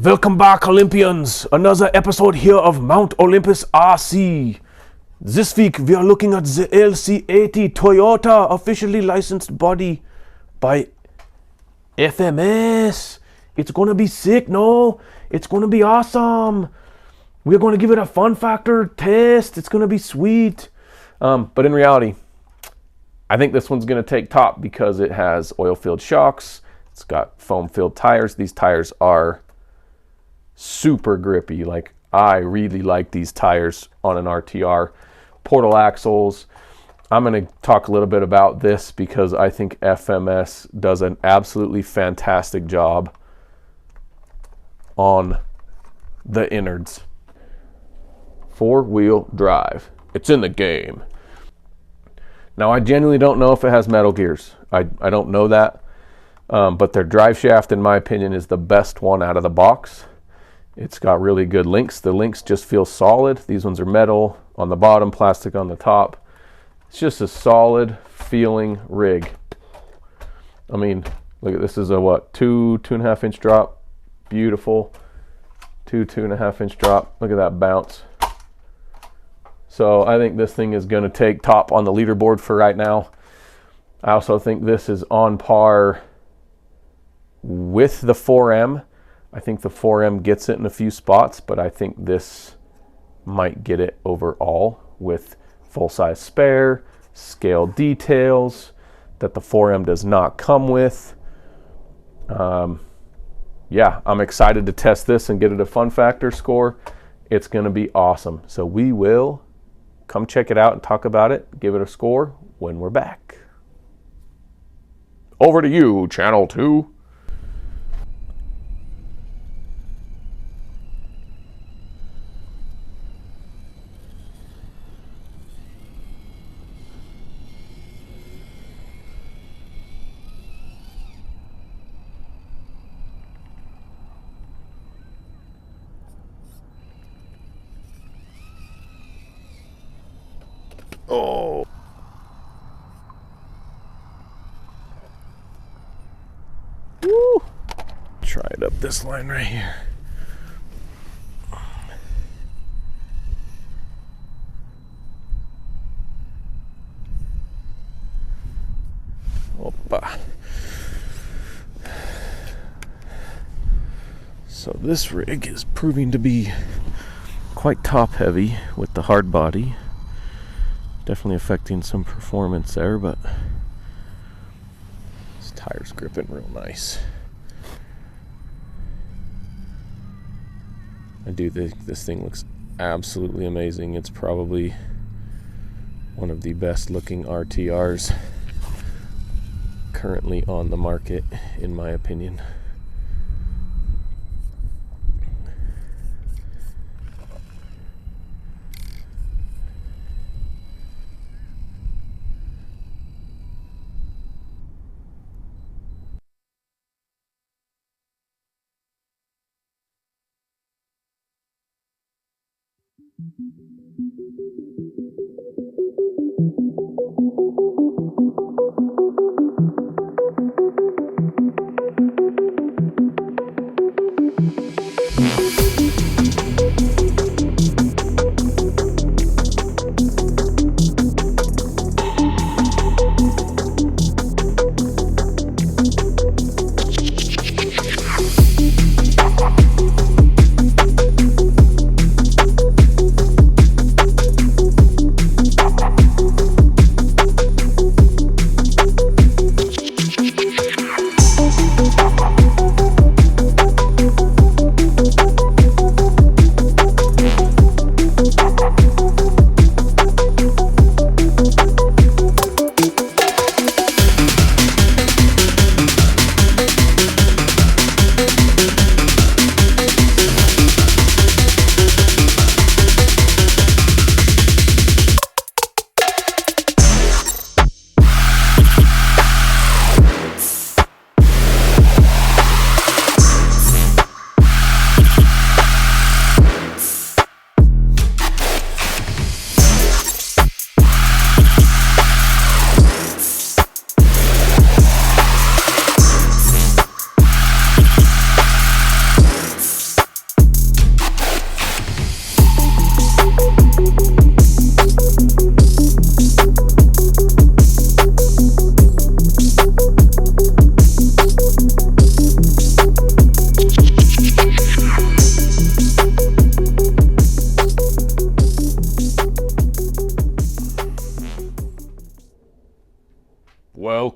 Welcome back, Olympians. Another episode here of Mount Olympus RC. This week we are looking at the LC80 Toyota officially licensed body by FMS. It's gonna be sick, no? It's gonna be awesome. We're gonna give it a fun factor test. It's gonna be sweet. But in reality, I think this one's gonna take top because it has oil-filled shocks. It's got foam-filled tires. These tires are super grippy. Like, I really like these tires on an RTR. Portal axles. I'm going to talk a little bit about this because I think FMS does an absolutely fantastic job on the innards. Four-wheel drive. It's in the game. Now, I genuinely don't know if it has metal gears. I don't know that. But their drive shaft, in my opinion, is the best one out of the box. It's got really good links. The links just feel solid. These ones are metal on the bottom, plastic on the top. It's just a solid feeling rig. I mean, look at this. Is a what? 2.5 inch drop. Beautiful. 2.5 inch drop. Look at that bounce. So I think this thing is going to take top on the leaderboard for right now. I also think this is on par with the 4M. I think the 4M gets it in a few spots, but I think this might get it overall with full-size spare, scale details that the 4M does not come with. Yeah, I'm excited to test this and get it a fun factor score. It's going to be awesome. So we will come check it out and talk about it, give it a score when we're back. Over to you, Channel 2. Oh. Woo. Try it up this line right here. Opa. So this rig is proving to be quite top heavy with the hard body. Definitely affecting some performance there, but this tire's gripping real nice. I do think this thing looks absolutely amazing. It's probably one of the best looking RTRs currently on the market, in my opinion.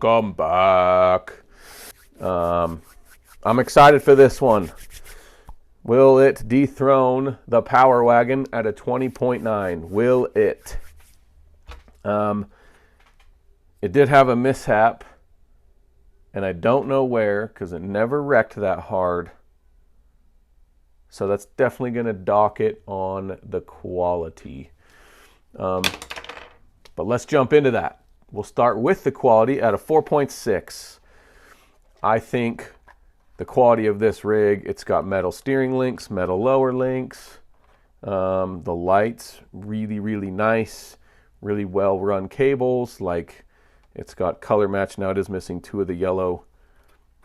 Welcome back. I'm excited for this one. Will it dethrone the Power Wagon at a 20.9? Will it? It did have a mishap, and I don't know where because it never wrecked that hard. So that's definitely going to dock it on the quality. But let's jump into that. We'll start with the quality at a 4.6. I think the quality of this rig, it's got metal steering links, metal lower links. The lights, really, really nice. Really well run cables. Like, it's got color match. Now it is missing 2 of the yellow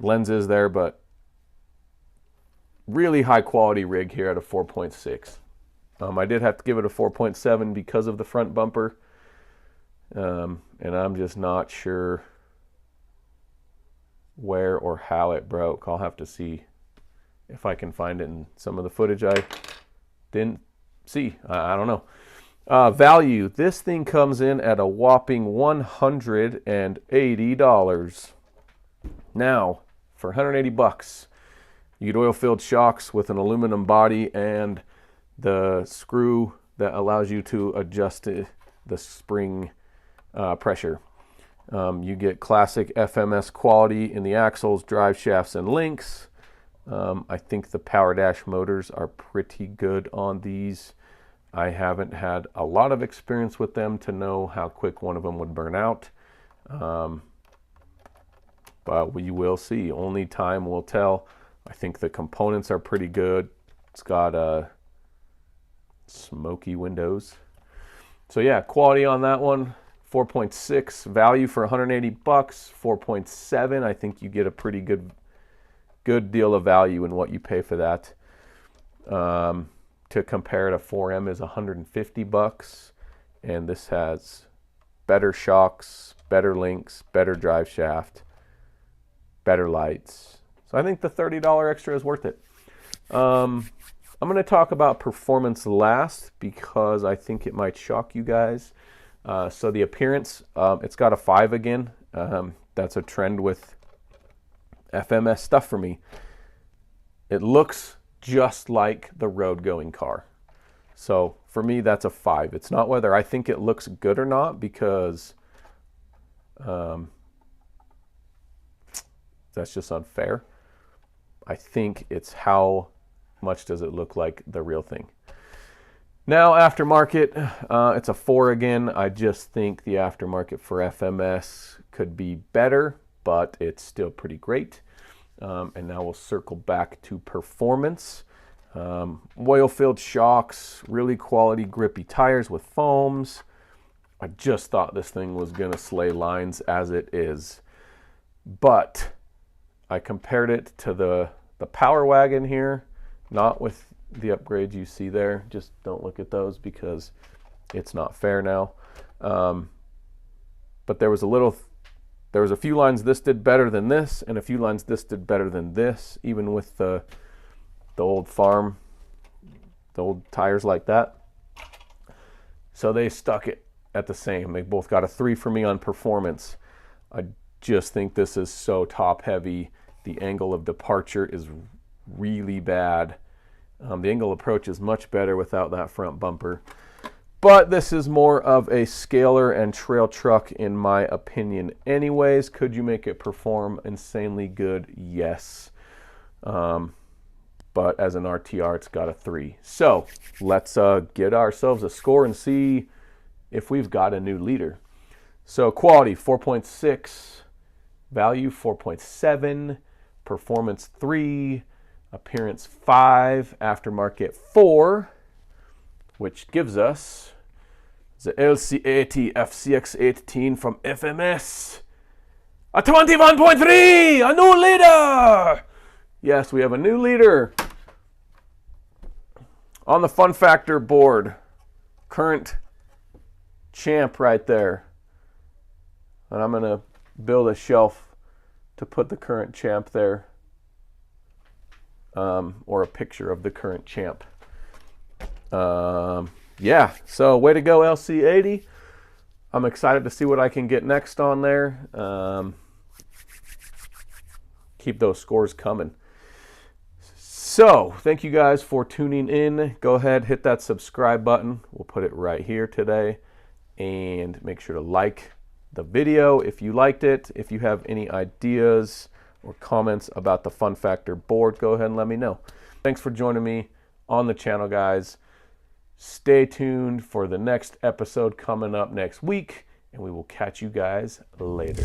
lenses there, but really high quality rig here at a 4.6. I did have to give it a 4.7 because of the front bumper. And I'm just not sure where or how it broke. I'll have to see if I can find it in some of the footage I didn't see. I don't know. Value. This thing comes in at a whopping $180. Now, for 180 bucks, you get oil-filled shocks with an aluminum body and the screw that allows you to adjust the spring pressure. You get classic FMS quality in the axles, drive shafts, and links. I think the Power Dash motors are pretty good on these. I haven't had a lot of experience with them to know how quick one of them would burn out. But we will see. Only time will tell. I think the components are pretty good. It's got smoky windows. So yeah, quality on that one. 4.6 value for 180 bucks. 4.7. I think you get a pretty good deal of value in what you pay for that. To compare to 4M is 150 bucks, and this has better shocks, better links, better drive shaft, better lights. So I think the $30 extra is worth it. I'm going to talk about performance last because I think it might shock you guys. So the appearance, it's got a 5 again. That's a trend with FMS stuff for me. It looks just like the road-going car. So for me, that's a 5. It's not whether I think it looks good or not, because that's just unfair. I think it's how much does it look like the real thing. Now, aftermarket, it's a 4 again. I just think the aftermarket for FMS could be better, but it's still pretty great. And now we'll circle back to performance. Oil-filled shocks, really quality grippy tires with foams. I just thought this thing was going to slay lines as it is. But I compared it to the Power Wagon here, not with the upgrades you see there. Just don't look at those because it's not fair now. But there was a few lines this did better than this, and a few lines this did better than this, even with the old farm, the old tires like that. So they stuck it at the same. They both got a 3 for me on performance. I just think this is so top heavy. The angle of departure is really bad. The angle approach is much better without that front bumper. But this is more of a scaler and trail truck in my opinion anyways. Could you make it perform insanely good? Yes. But as an RTR, it's got a 3. So let's get ourselves a score and see if we've got a new leader. So quality 4.6, value 4.7, performance 3, appearance 5, aftermarket 4, which gives us the LC80 FCX18 from FMS. A 21.3! A new leader! Yes, we have a new leader. On the fun factor board, current champ right there. And I'm going to build a shelf to put the current champ there. Or a picture of the current champ. Yeah, so way to go, LC80. I'm excited to see what I can get next on there. keep those scores coming. So thank you guys for tuning in. Go ahead, hit that subscribe button. We'll put it right here today. And make sure to like the video if you liked it. If you have any ideas or comments about the Fun Factor board, go ahead and let me know. Thanks for joining me on the channel, guys. Stay tuned for the next episode coming up next week, and we will catch you guys later.